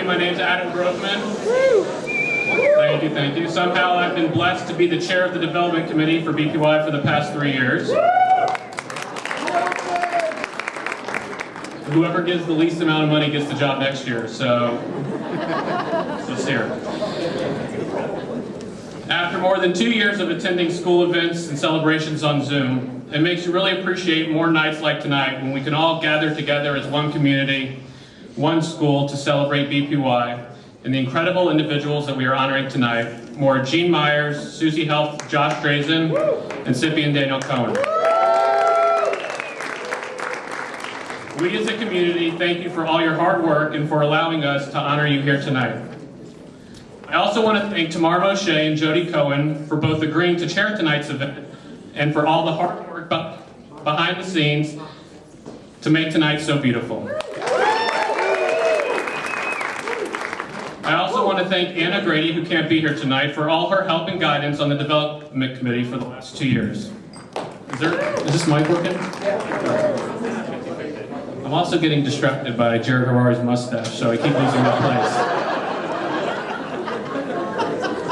my name's Adam Groveman. Thank you. Somehow I've been blessed to be the chair of the development committee for BPY for the past 3 years. Whoever gives the least amount of money gets the job next year, so let's hear it. After more than 2 years of attending school events and celebrations on Zoom, it makes you really appreciate more nights like tonight when we can all gather together as one community, one school to celebrate BPY and the incredible individuals that we are honoring tonight. More Gene Myers, Susie Helft, Josh Drazen, and Scipion Daniel Cohen. We as a community thank you for all your hard work and for allowing us to honor you here tonight. I also want to thank Tamar Moshe and Jody Cohen for both agreeing to chair tonight's event and for all the hard work behind the scenes to make tonight so beautiful. I also want to thank Anna Grady, who can't be here tonight, for all her help and guidance on the development committee for the last 2 years. Is this mic working? I'm also getting distracted by Jared Harari's mustache, so I keep losing my place.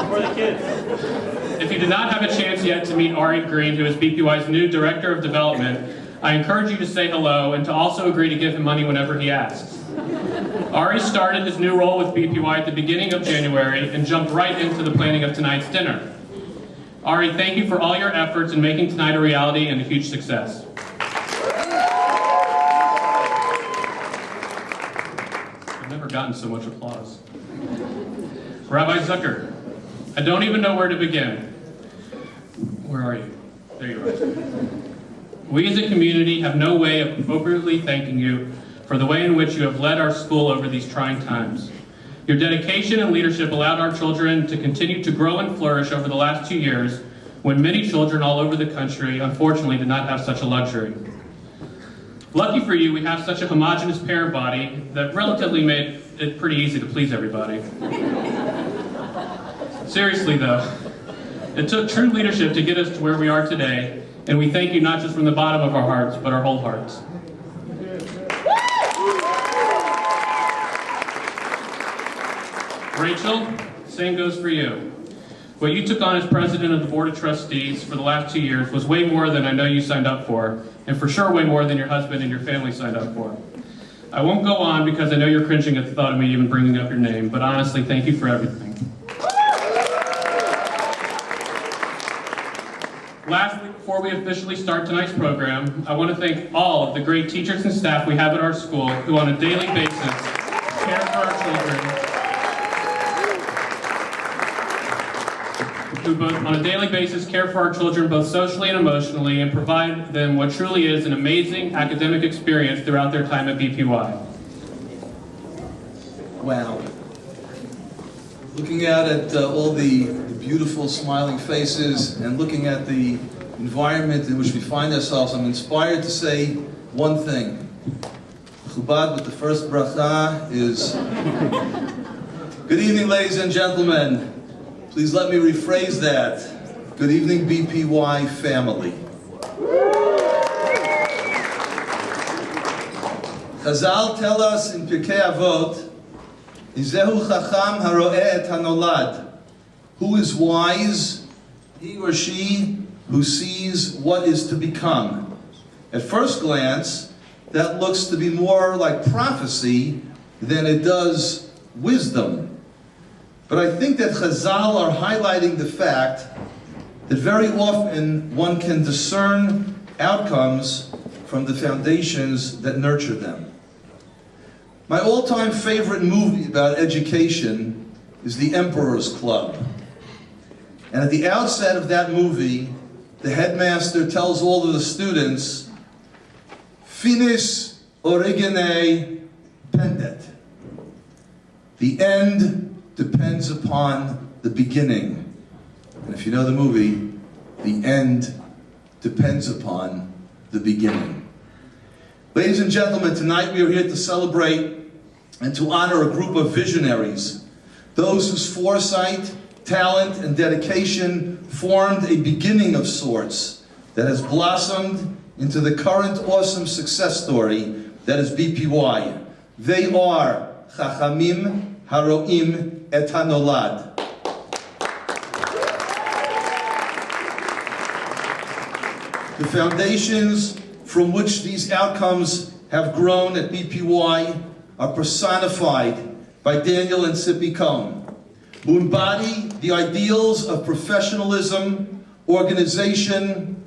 For the kids. If you did not have a chance yet to meet Ari Green, who is BPY's new Director of Development, I encourage you to say hello and to also agree to give him money whenever he asks. Ari started his new role with BPY at the beginning of January and jumped right into the planning of tonight's dinner. Ari, thank you for all your efforts in making tonight a reality and a huge success. I've never gotten so much applause. Rabbi Zucker, I don't even know where to begin. Where are you? There you are. We as a community have no way of appropriately thanking you for the way in which you have led our school over these trying times. Your dedication and leadership allowed our children to continue to grow and flourish over the last 2 years when many children all over the country unfortunately did not have such a luxury. Lucky for you, we have such a homogeneous parent body that relatively made it pretty easy to please everybody. Seriously though, it took true leadership to get us to where we are today, and we thank you not just from the bottom of our hearts, but our whole hearts. Rachel, same goes for you. What you took on as president of the Board of Trustees for the last 2 years was way more than I know you signed up for, and for sure way more than your husband and your family signed up for. I won't go on because I know you're cringing at the thought of me even bringing up your name, but honestly, thank you for everything. Lastly, before we officially start tonight's program, I want to thank all of the great teachers and staff we have at our school who on a daily basis care for our children, both socially and emotionally, and provide them what truly is an amazing academic experience throughout their time at BPY. Wow. Looking out at all the beautiful smiling faces and looking at the environment in which we find ourselves, I'm inspired to say one thing. Chubad with the first bracha is, good evening, ladies and gentlemen. Please let me rephrase that. Good evening, BPY family. Chazal tell us in Pirkei Avot, Izehu chacham haro'eh et hanolad. Who is wise? He or she who sees what is to become. At first glance, that looks to be more like prophecy than it does wisdom. But I think that Chazal are highlighting the fact that very often one can discern outcomes from the foundations that nurture them. My all-time favorite movie about education is The Emperor's Club. And at the outset of that movie, the headmaster tells all of the students, Finis origine pendet. The end depends upon the beginning. And if you know the movie, the end depends upon the beginning. Ladies and gentlemen, tonight we are here to celebrate and to honor a group of visionaries, those whose foresight, talent, and dedication formed a beginning of sorts that has blossomed into the current awesome success story that is BPY. They are Chachamim haroim et hanolad. The foundations from which these outcomes have grown at BPY are personified by Daniel and Sippy Cohn, who embody the ideals of professionalism, organization,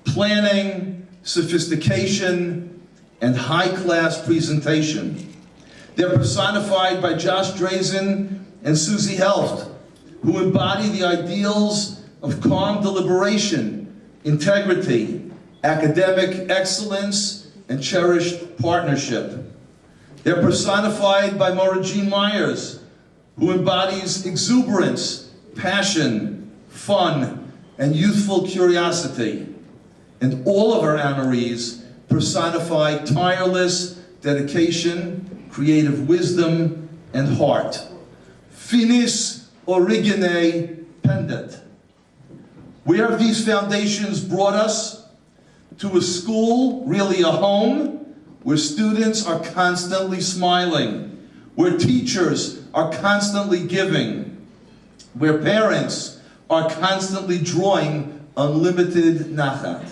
planning, sophistication, and high-class presentation. They're personified by Josh Drazen and Susie Helft, who embody the ideals of calm deliberation, integrity, academic excellence, and cherished partnership. They're personified by Maura Jean Myers, who embodies exuberance, passion, fun, and youthful curiosity. And all of our honorees personify tireless dedication, creative wisdom, and heart. Finis origine pendet. Where have these foundations brought us? To a school, really a home, where students are constantly smiling, where teachers are constantly giving, where parents are constantly drawing unlimited nachat.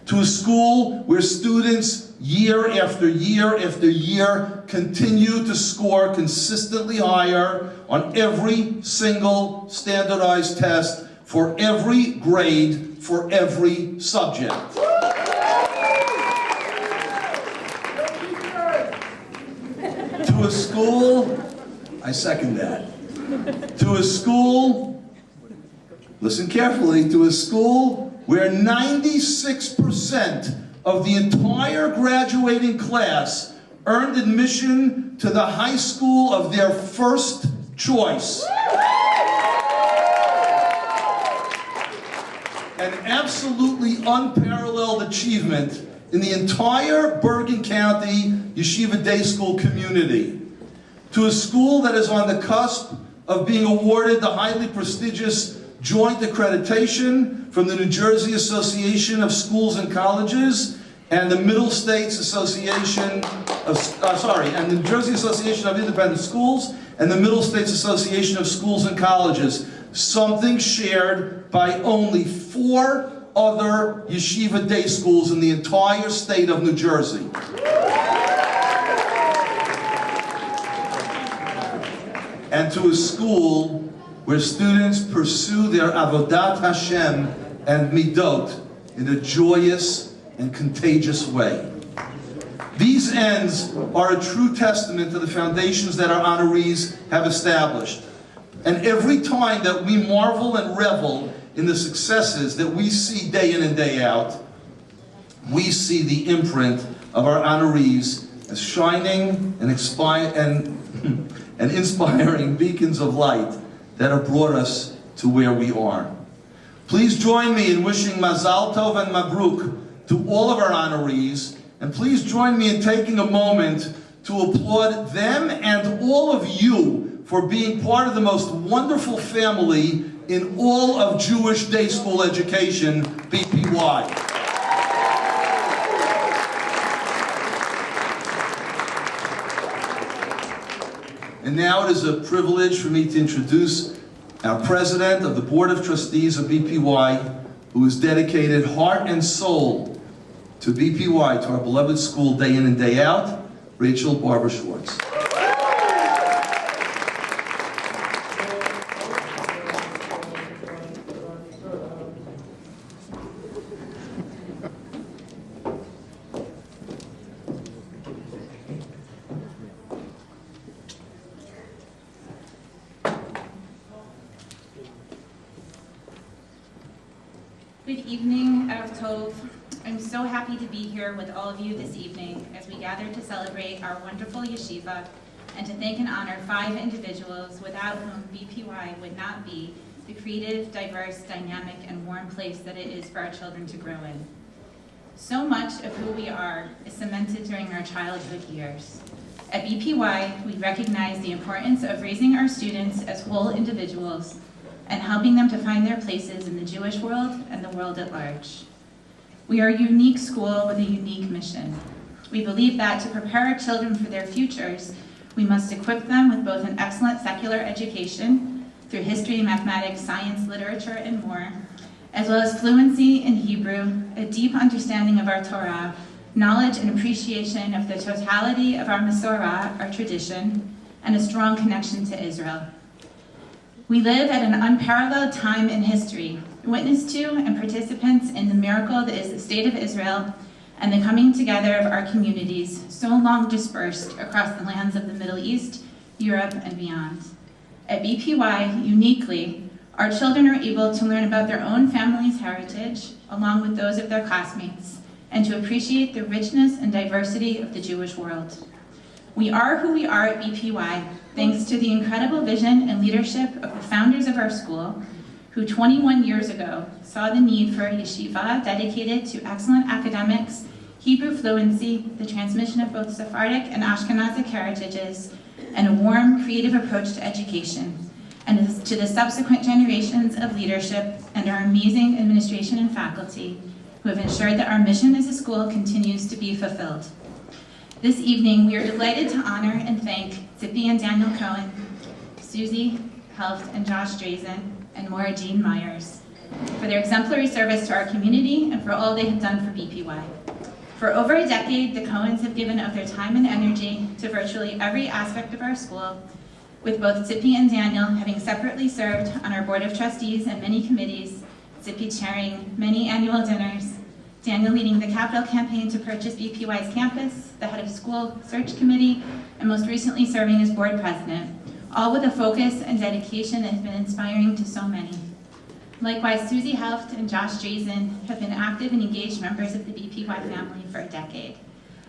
To a school where students, year after year after year, continue to score consistently higher on every single standardized test for every grade, for every subject. To a school, I second that. To a school, listen carefully, to a school where 96% of the entire graduating class earned admission to the high school of their first choice. An absolutely unparalleled achievement in the entire Bergen County Yeshiva Day School community. To a school that is on the cusp of being awarded the highly prestigious joint accreditation from the New Jersey Association of Schools and Colleges and the Middle States Association of, and the New Jersey Association of Independent Schools and the Middle States Association of Schools and Colleges. Something shared by only 4 other Yeshiva Day Schools in the entire state of New Jersey. And to a school where students pursue their avodat Hashem and midot in a joyous and contagious way. These ends are a true testament to the foundations that our honorees have established. And every time that we marvel and revel in the successes that we see day in and day out, we see the imprint of our honorees as shining and inspiring beacons of light that have brought us to where we are. Please join me in wishing Mazal Tov and Mabruk to all of our honorees, and please join me in taking a moment to applaud them and all of you for being part of the most wonderful family in all of Jewish day school education, BPY. And now it is a privilege for me to introduce our president of the Board of Trustees of BPY, who has dedicated heart and soul to BPY, to our beloved school day in and day out, Rachel Barber Schwartz. Good evening, Erev Tov. I'm so happy to be here with all of you this evening as we gather to celebrate our wonderful yeshiva and to thank and honor 5 individuals without whom BPY would not be the creative, diverse, dynamic, and warm place that it is for our children to grow in. So much of who we are is cemented during our childhood years. At BPY, we recognize the importance of raising our students as whole individuals and helping them to find their places in the Jewish world and the world at large. We are a unique school with a unique mission. We believe that to prepare our children for their futures, We must equip them with both an excellent secular education through history, mathematics, science, literature, and more, as well as fluency in Hebrew, a deep understanding of our Torah, knowledge and appreciation of the totality of our Masorah, our tradition, and a strong connection to Israel. We live at an unparalleled time in history, witness to and participants in the miracle that is the state of Israel and the coming together of our communities, so long dispersed across the lands of the Middle East, Europe, and beyond. At BPY, uniquely, our children are able to learn about their own family's heritage, along with those of their classmates, and to appreciate the richness and diversity of the Jewish world. We are who we are at BPY, thanks to the incredible vision and leadership of the founders of our school, who 21 years ago saw the need for a yeshiva dedicated to excellent academics, Hebrew fluency, the transmission of both Sephardic and Ashkenazic heritages, and a warm, creative approach to education, and to the subsequent generations of leadership and our amazing administration and faculty who have ensured that our mission as a school continues to be fulfilled. This evening, we are delighted to honor and thank Zippy and Daniel Cohen, Susie Helft and Josh Drazen, and Maura Jean Myers for their exemplary service to our community and for all they have done for BPY. For over a decade, the Cohens have given of their time and energy to virtually every aspect of our school, with both Zippy and Daniel having separately served on our Board of Trustees and many committees, Zippy chairing many annual dinners, Daniel leading the capital campaign to purchase BPY's campus, the head of school search committee, and most recently serving as board president, all with a focus and dedication that has been inspiring to so many. Likewise, Susie Helft and Josh Drazen have been active and engaged members of the BPY family for a decade.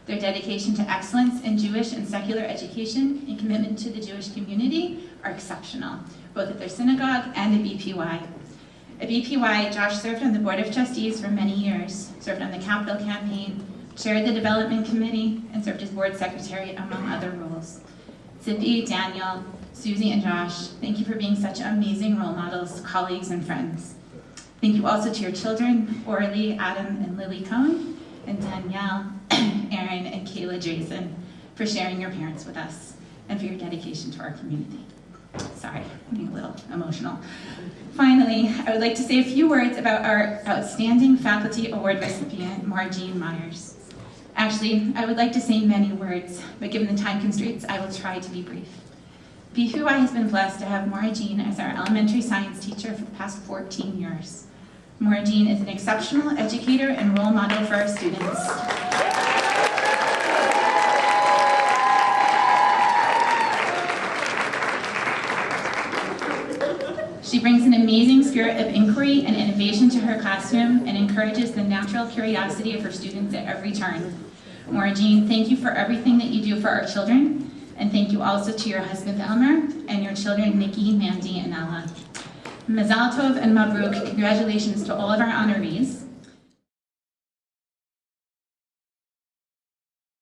Their dedication to excellence in Jewish and secular education and commitment to the Jewish community are exceptional, both at their synagogue and at BPY. At BPY, Josh served on the Board of Trustees for many years, served on the capital campaign, chaired the development committee, and served as board secretary, among other roles. Zippy, Daniel, Susie, and Josh, thank you for being such amazing role models, colleagues, and friends. Thank you also to your children, Orly, Adam, and Lily Cohen, and Danielle, Aaron, and Kayla Drazen, for sharing your parents with us, and for your dedication to our community. Sorry, I'm getting a little emotional. Finally, I would like to say a few words about our outstanding faculty award recipient, Maura Jean Myers. Actually, I would like to say many words, but given the time constraints, I will try to be brief. BPY has been blessed to have Maura Jean as our elementary science teacher for the past 14 years. Maura Jean is an exceptional educator and role model for our students. She brings an amazing spirit of inquiry and innovation to her classroom and encourages the natural curiosity of her students at every turn. Maura Jean, thank you for everything that you do for our children, and thank you also to your husband Elmer and your children Nikki, Mandy, and Ella. Mazal Tov and Mabruk, congratulations to all of our honorees.